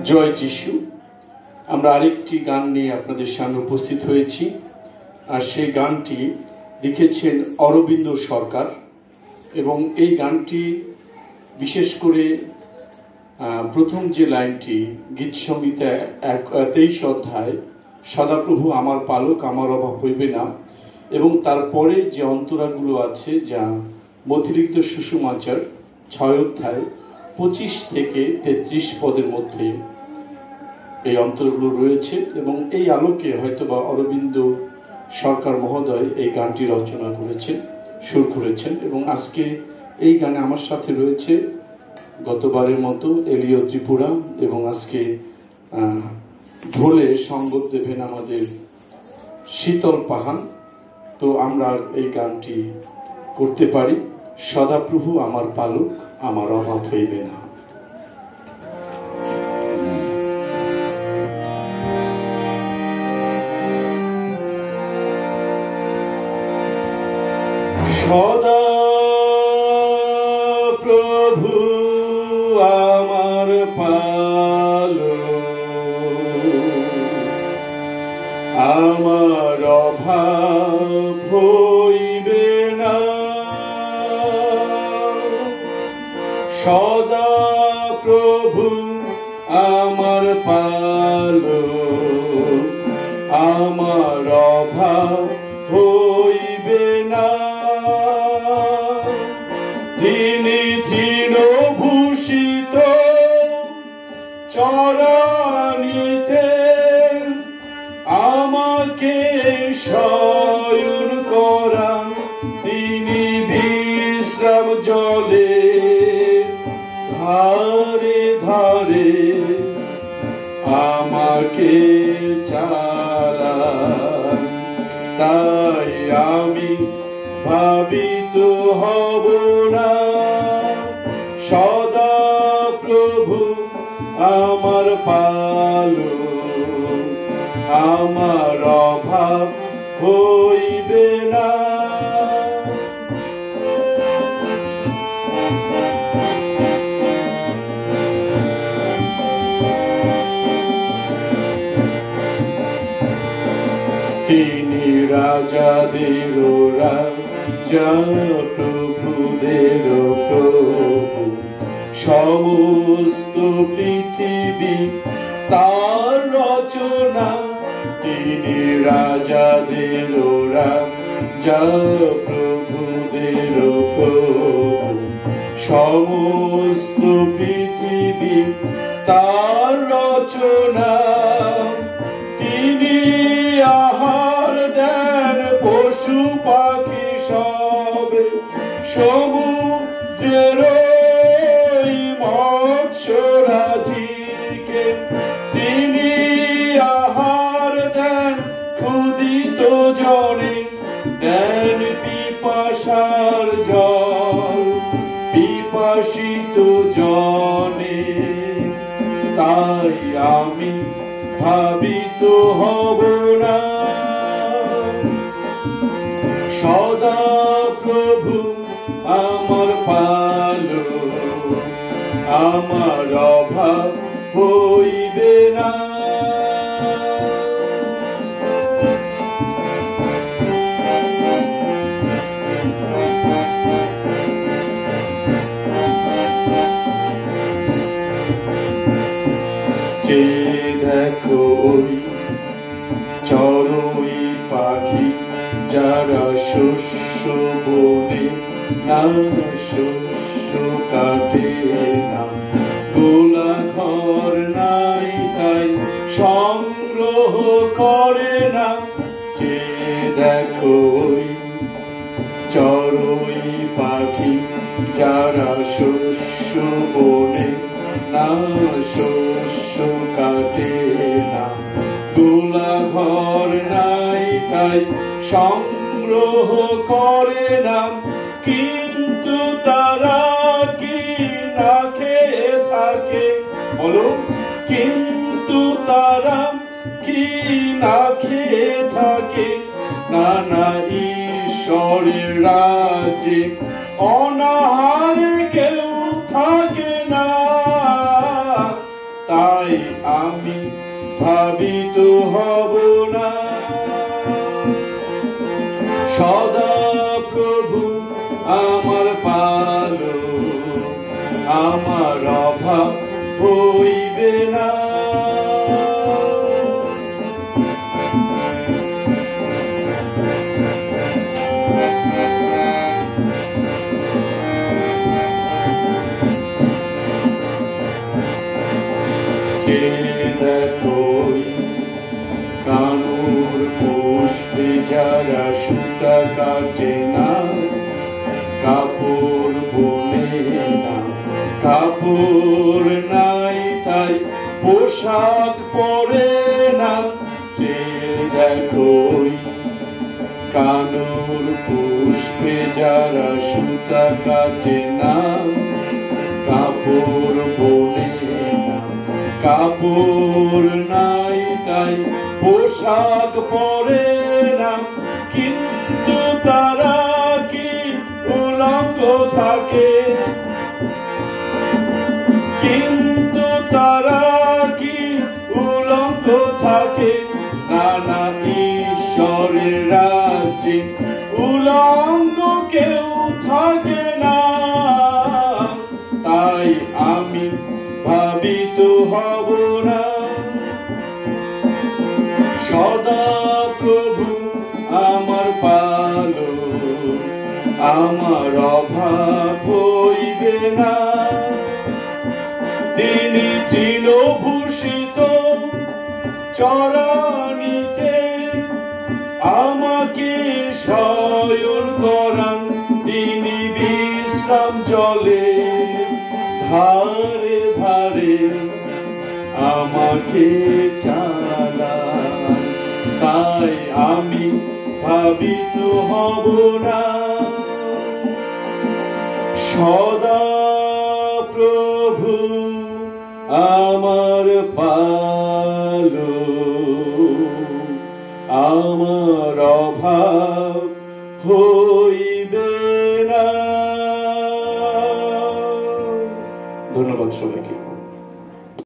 জয় যিশু। আমরা আরেকটি গান নিয়ে আপনাদের সামনে উপস্থিত হয়েছি, আর সেই গানটি লিখেছেন অরবিন্দ সরকার। এবং এই গানটি বিশেষ করে প্রথম যে লাইনটি গীত সংহিতা 23 অধ্যায়, সদাপ্রভু আমার পালক, আমার অভাব হইবে না, এবং তারপরে যে অন্তরাগুলো আছে যা মতিলিখিত সুষমাচার 6 অধ্যায় 25 থেকে 33 পদের মধ্যে এই অন্তরগুলো রয়েছে। এবং এই আলোকে হয়তোবা অরবিন্দ সরকার মহোদয় এই গানটি রচনা করেছেন, সুর করেছেন। এবং আজকে এই গানে আমার সাথে রয়েছে গতবারের মতো এলিও ত্রিপুরা, এবং আজকে ঢোলে সঙ্গত দেবেন আমাদের শীতল পাহান। তো আমরা এই গানটি করতে পারি, সদাপ্রভু আমার পালক, আমার অভাব হইবে না। সদা প্রভু আমার পালক, আমার অভাব হইবে না। সদা প্রভু আমার পালক, আমার অভাব হইবে না। তিনি তৃণভূষিত চরানিতে আমাকে শয়ন করান, তিনি বিশ্রাম জলে ধারে ধারে আমাকে চালান। তাই আমি ভাবিত হব না, সদা প্রভু আমার পালক, আমার অভাব হইবে না। তিনি রাজাদের রাজা, প্রভুদের প্রভু, সমস্ত পৃথিবী তার রচনা। তিনি রাজাদের রাজা, প্রভুদের প্রভু, সমস্ত পৃথিবী তার রচনা। তিনি আহার দেন পশু পাখি সবে, সমুদ্রের মৎস্যরাজিকে। তিনি আহার দেন ক্ষুধিত জনে, দেন পিপাসার জল পিপাসিত জনে। তাই আমি ভাবিত হব না, সদা প্রভু আমার পালক, আমার অভাব হইবে না। যে দেখো চড়ুই পাখি, যারা শস্য বনে না শস্য কাটে না, গোলা ঘর নাই তাই সংগ্রহ করে না। যে দেখো চড়ুই পাখি, যারা শস্য বনে না শস্য কাটে না, গোলা ঘর নাই তাই সংগ্রহ করে না। কিন্তু তারা কি না খেয়ে থাকে, বলো, কিন্তু তারা কি না খেয়ে থাকে? না না, ঈশ্বরের রাজ্যে অনাহারে কেউ থাকে না। তা তাই আমি ভাবিত হব না। সদা প্রভু আমার পালক, আমার অভাব হইবে না। দেখো কানুর পুষ্পে যারা সুতা কাটে না, কাপড় বলে না, কাপড় নাই তাই পোশাক পরে না। যে দেখো কানুর পুষ্পে যারা সুতা কাটে না, কাপড় বলে না, কাপড় নাই তাই পোশাক পরে না। কিন্তু তারা কি উলঙ্গ থাকে? কিন্তু তারা কি উলঙ্গ থাকে? না না, ঈশ্বরের রাজ্যে উলঙ্গ কেউ থাকে না। তাই আমি ভাবিত হব না। সদা প্রভু আমার পালক, আমার অভাব হইবে না। তিনি তৃণভূষিত চরানিতে আমাকে শয়ন করান। তিনি বিশ্রাম জলে ধারে ধারে আমাকে চালান। তাই আমি ভাবিত হব না। সদা প্রভু আমার পালক, আমার অভাব